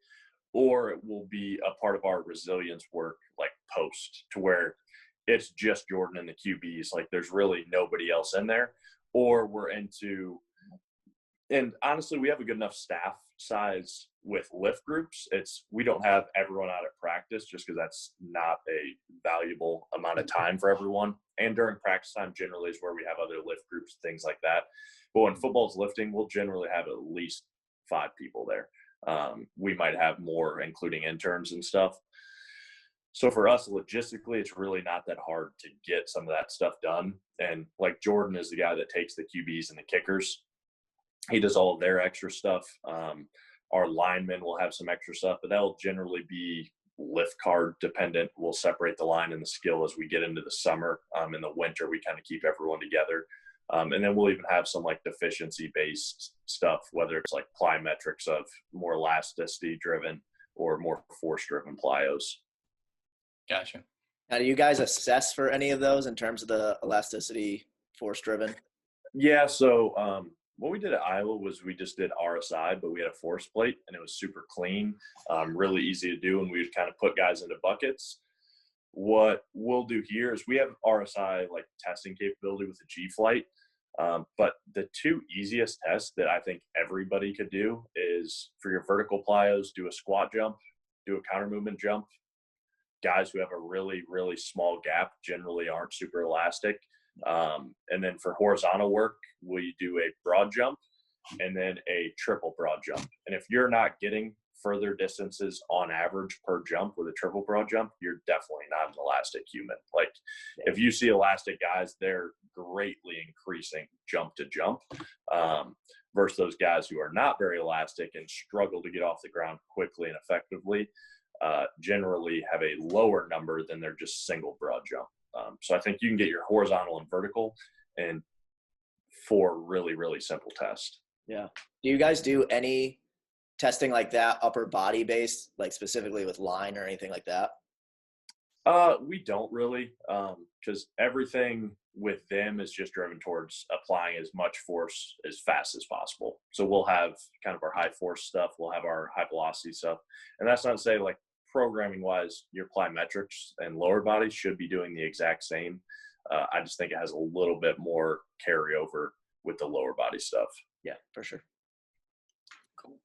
or it will be a part of our resilience work, like post, to where it's just Jordan and the QBs. Like there's really nobody else in there, or we're into, and honestly, we have a good enough staff size with lift groups. We don't have everyone out at practice just because that's not a valuable amount of time for everyone. And during practice time generally is where we have other lift groups, things like that. But when football's lifting, we'll generally have at least 5 people there. We might have more, including interns and stuff. So for us, logistically, it's really not that hard to get some of that stuff done. And like Jordan is the guy that takes the QBs and the kickers. He does all of their extra stuff. Our linemen will have some extra stuff, but that'll generally be lift card dependent. We'll separate the line and the skill as we get into the summer. In the winter, we kind of keep everyone together. And then we'll even have some like deficiency based stuff, whether it's like plyometrics of more elasticity driven or more force driven plyos. Gotcha. Now, do you guys assess for any of those in terms of the elasticity force driven? Yeah. So what we did at Iowa was we just did RSI, but we had a force plate and it was super clean, really easy to do. And we would kind of put guys into buckets. What we'll do here is we have RSI like testing capability with the G flight. But the 2 easiest tests that I think everybody could do is for your vertical plyos, do a squat jump, do a counter movement jump. Guys who have a really, really small gap generally aren't super elastic. And then for horizontal work, we do a broad jump and then a triple broad jump. And if you're not getting further distances on average per jump with a triple broad jump, you're definitely not an elastic human. Like if you see elastic guys, they're greatly increasing jump to jump versus those guys who are not very elastic and struggle to get off the ground quickly and effectively, generally have a lower number than their just single broad jump. So I think you can get your horizontal and vertical and 4 really, really simple tests. Yeah. Do you guys do any testing like that, upper body based, like specifically with line or anything like that? We don't really, because everything with them is just driven towards applying as much force as fast as possible. So we'll have kind of our high force stuff. We'll have our high velocity stuff. And that's not to say like programming wise, your plyometrics and lower body should be doing the exact same. I just think it has a little bit more carryover with the lower body stuff. Yeah, for sure. Cool.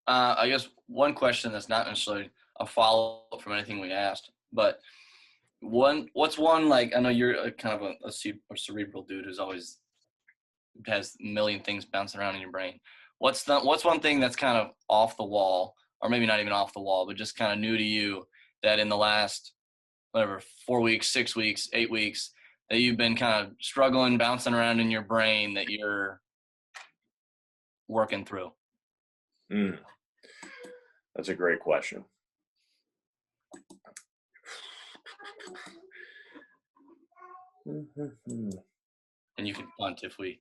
I guess one question that's not necessarily a follow-up from anything we asked, but what's one, like, I know you're a kind of a cerebral dude who's always has a million things bouncing around in your brain. What's one thing that's kind of off the wall, or maybe not even off the wall, but just kind of new to you that in the last, 4 weeks, 6 weeks, 8 weeks, that you've been kind of struggling, bouncing around in your brain that you're working through? That's a great question. And you can punt if we.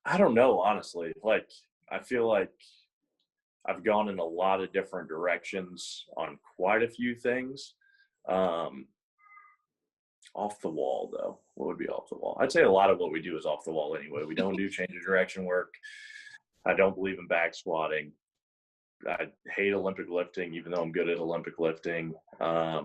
I don't know, honestly. Like, I feel like I've gone in a lot of different directions on quite a few things. Off the wall, though. What would be off the wall? I'd say a lot of what we do is off the wall anyway. We don't do change of direction work. I don't believe in back squatting. I hate Olympic lifting, even though I'm good at Olympic lifting. What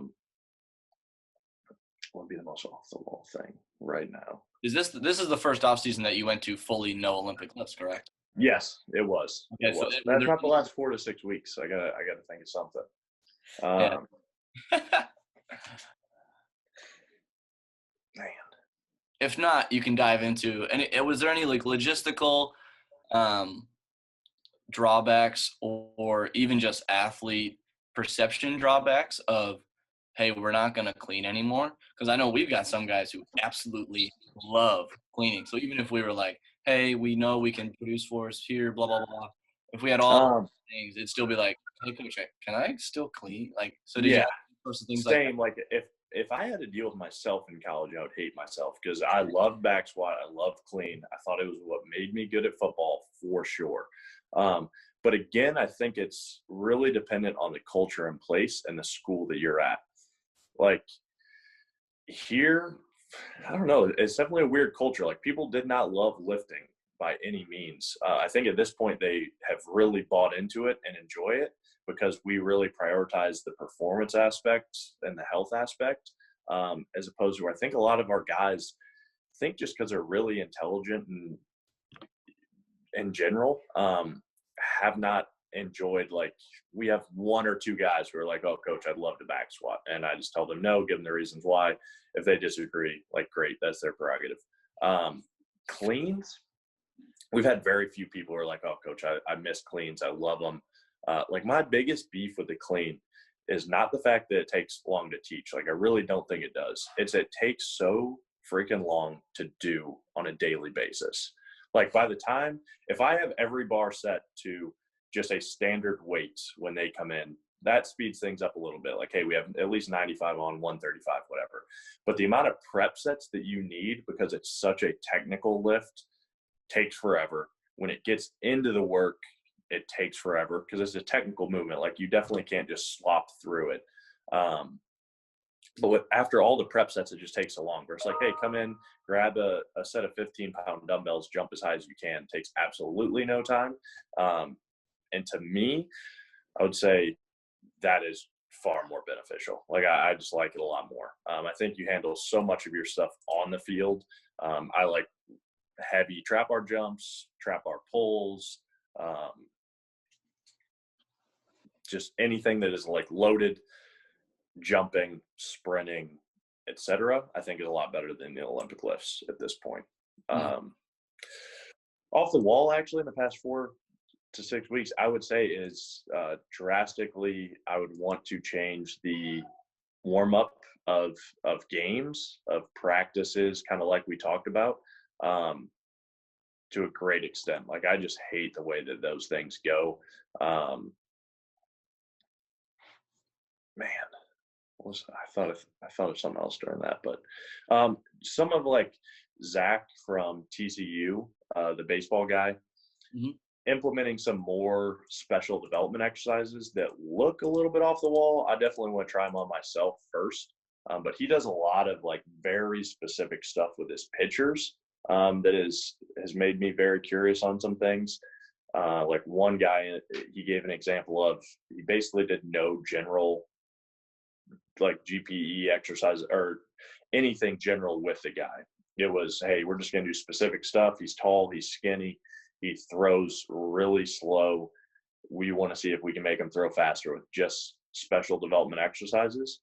would be the most off the wall thing right now? This is the first off season that you went to fully no Olympic lifts, correct? Yes, it was. Okay, it so was. That's not the last 4 to 6 weeks. I gotta think of something. Man. If not, you can dive into was there any like logistical drawbacks or even just athlete perception drawbacks of, hey, we're not going to clean anymore? Because I know we've got some guys who absolutely love cleaning. So even if we were like, hey, we know we can produce force here, blah, blah, blah. If we had all things, it'd still be like, hey, coach, can I still clean? Like, so did you have those things same, like if if I had to deal with myself in college, I would hate myself because I loved back squat. I loved clean. I thought it was what made me good at football for sure. But again, I think it's really dependent on the culture in place and the school that you're at. Like here, I don't know. It's definitely a weird culture. Like people did not love lifting by any means. I think at this point they have really bought into it and enjoy it because we really prioritize the performance aspect and the health aspect, as opposed to I think a lot of our guys think just because they're really intelligent and in general, have not enjoyed, like we have one or two guys who are like, oh coach, I'd love to back squat. And I just tell them no, give them the reasons why. If they disagree, like great, that's their prerogative. Cleans, we've had very few people who are like, oh coach, I miss cleans. I love them. Like my biggest beef with the clean is not the fact that it takes long to teach. Like I really don't think it does. It takes so freaking long to do on a daily basis. Like by the time, if I have every bar set to just a standard weight when they come in, that speeds things up a little bit. Like, hey, we have at least 95 on 135, whatever. But the amount of prep sets that you need, because it's such a technical lift, takes forever. When it gets into the work, it takes forever because it's a technical movement. Like you definitely can't just slop through it. But after all the prep sets, it just takes so long. Where it's like, hey, come in, grab a set of 15-pound dumbbells, jump as high as you can. It takes absolutely no time. And to me, I would say that is far more beneficial. Like I just like it a lot more. I think you handle so much of your stuff on the field. I like heavy trap bar jumps, trap bar pulls, just anything that is like loaded, jumping, sprinting, etc. I think is a lot better than the Olympic lifts at this point. Off the wall, actually, in the past 4 to 6 weeks, I would say is drastically. I would want to change the warm up of games, of practices, kind of like we talked about, to a great extent. Like I just hate the way that those things go. Man. I thought of something else during that, but some of like Zach from TCU, the baseball guy, implementing some more special development exercises that look a little bit off the wall. I definitely want to try them on myself first, but he does a lot of like very specific stuff with his pitchers that has made me very curious on some things. Like one guy, he gave an example of he basically did no general like GPE exercise or anything general with the guy. It was, hey, we're just going to do specific stuff. He's tall, he's skinny, he throws really slow. We want to see if we can make him throw faster with just special development exercises.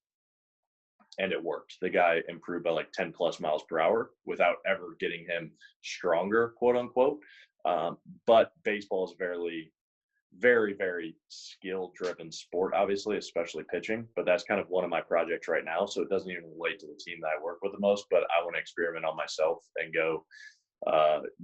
And it worked. The guy improved by like 10 plus miles per hour without ever getting him stronger, quote unquote. But baseball is very, very skill-driven sport, obviously, especially pitching. But that's kind of one of my projects right now. So it doesn't even relate to the team that I work with the most, but I want to experiment on myself and go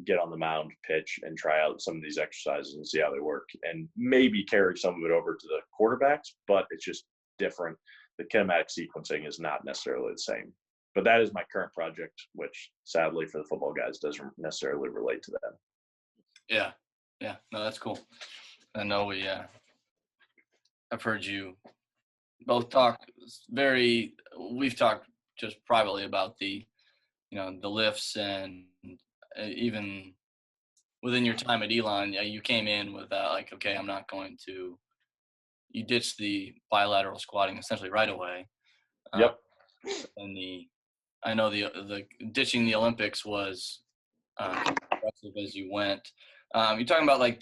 get on the mound, pitch, and try out some of these exercises and see how they work. And maybe carry some of it over to the quarterbacks, but it's just different. The kinematic sequencing is not necessarily the same. But that is my current project, which sadly for the football guys doesn't necessarily relate to them. Yeah. No, that's cool. I know I've heard you both talk we've talked just privately about the lifts, and even within your time at Elon, you came in with like, okay, I'm not going to, you ditched the bilateral squatting essentially right away. Yep. And I know the ditching the Olympics was impressive as you went. You're talking about like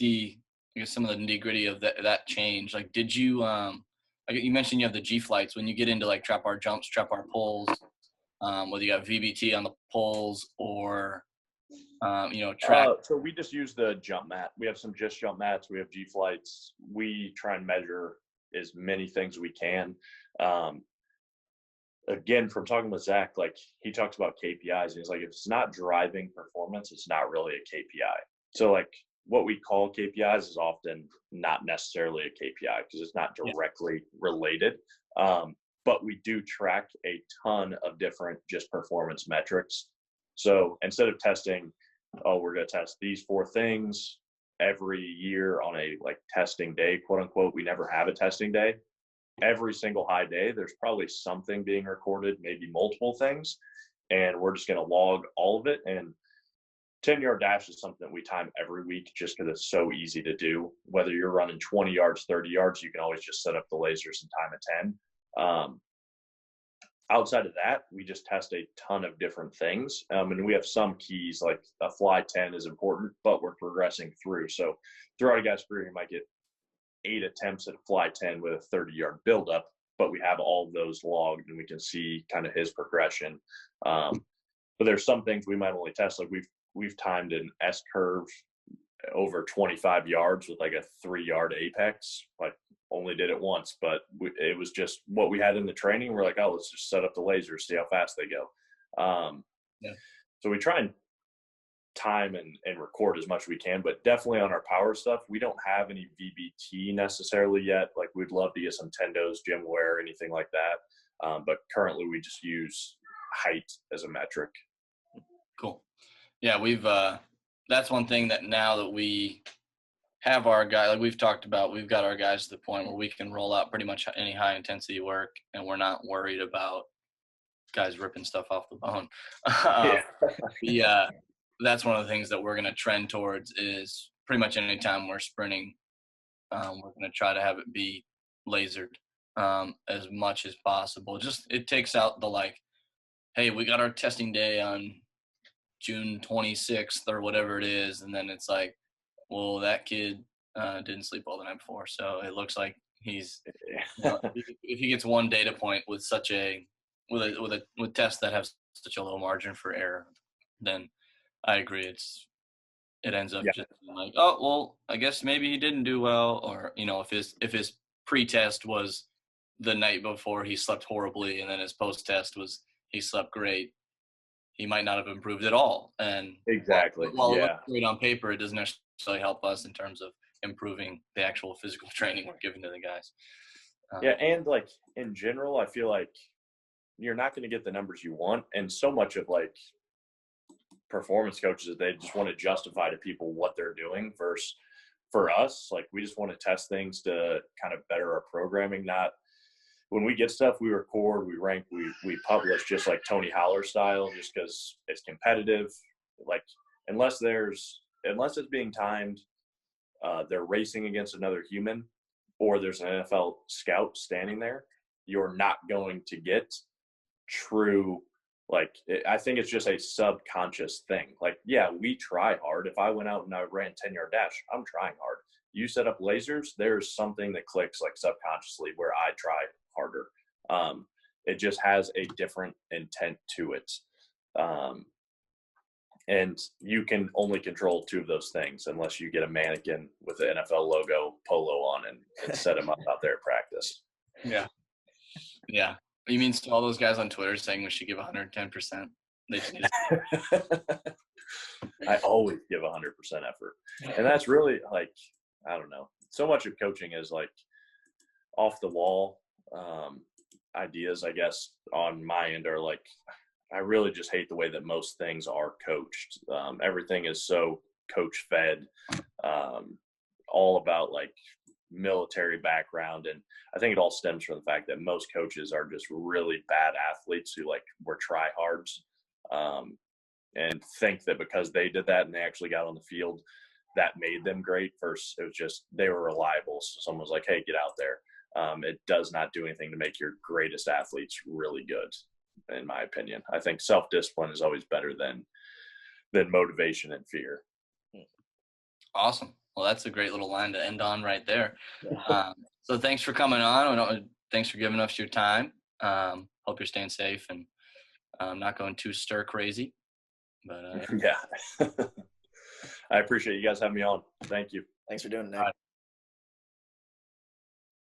I guess some of the nitty-gritty of that change. Like, did you you mentioned you have the G flights when you get into like trap bar jumps, trap bar pulls, whether you got VBT on the pulls or track. So we just use the jump mat. We have some just jump mats. We have G flights. We try and measure as many things we can. Again, from talking with Zach, like he talks about KPIs, and he's like, if it's not driving performance, it's not really a KPI. So like what we call KPIs is often not necessarily a KPI because it's not directly related. but we do track a ton of different just performance metrics. So instead of testing, oh, we're going to test these 4 things every year on a like testing day, quote unquote, we never have a testing day. Every single high day, there's probably something being recorded, maybe multiple things, and we're just going to log all of it. And 10-yard dash is something that we time every week just because it's so easy to do. Whether you're running 20 yards, 30 yards, you can always just set up the lasers and time at 10. Outside of that, we just test a ton of different things. And we have some keys, like a fly 10 is important, but we're progressing through. So throughout a guy's career, you might get 8 attempts at a fly 10 with a 30-yard buildup, but we have all of those logged and we can see kind of his progression. But there's some things we might only test. Like we've timed an S curve over 25 yards with like a 3-yard apex. Like only did it once, but it was just what we had in the training. We're like, oh, let's just set up the lasers, see how fast they go. So we try and time and record as much as we can, but definitely on our power stuff, we don't have any VBT necessarily yet. Like we'd love to get some tendos, gym wear, anything like that. But currently we just use height as a metric. Cool. Yeah, we've that's one thing that now that we have our guy, like we've talked about, we've got our guys to the point where we can roll out pretty much any high intensity work and we're not worried about guys ripping stuff off the bone. That's one of the things that we're going to trend towards is pretty much any time we're sprinting, we're going to try to have it be lasered as much as possible. Just it takes out the like, hey, we got our testing day on June 26th or whatever it is, and then it's like, well, that kid didn't sleep all the night before, so it looks like he's if he gets one data point with such a with tests that have such a low margin for error, then I agree it ends up just like, oh well, I guess maybe he didn't do well, or if his pre-test was the night before he slept horribly and then his post-test was he slept great, he might not have improved at all. And exactly, while it looks great on paper, it doesn't necessarily help us in terms of improving the actual physical training we're giving to the guys. And like in general, I feel like you're not going to get the numbers you want, and so much of like performance coaches, they just want to justify to people what they're doing versus for us, like we just want to test things to kind of better our programming. Not when we get stuff, we record, we rank, we publish just like Tony Holler style, just because it's competitive. Like unless it's being timed, they're racing against another human, or there's an NFL scout standing there, you're not going to get true. Like, I think it's just a subconscious thing. Like, yeah, we try hard. If I went out and I ran 10-yard dash, I'm trying hard. You set up lasers, there's something that clicks like subconsciously where I try harder. It just has a different intent to it. And you can only control 2 of those things unless you get a mannequin with the NFL logo polo on and set them up out there at practice. Yeah. Yeah. You mean all those guys on Twitter saying we should give 110%? They just need I always give 100% effort. And that's really like, I don't know. So much of coaching is like off the wall ideas, I guess, on my end are like, I really just hate the way that most things are coached. Everything is so coach fed, all about like military background. And I think it all stems from the fact that most coaches are just really bad athletes who like were tryhards, and think that because they did that and they actually got on the field, that made them great. First, it was just they were reliable. So someone was like, hey, get out there. It does not do anything to make your greatest athletes really good, in my opinion. I think self-discipline is always better than motivation and fear. Awesome. Well, that's a great little line to end on right there. So thanks for coming on. Thanks for giving us your time. Hope you're staying safe and not going too stir crazy. But yeah. I appreciate you guys having me on. Thank you. Thanks for doing it, Nick.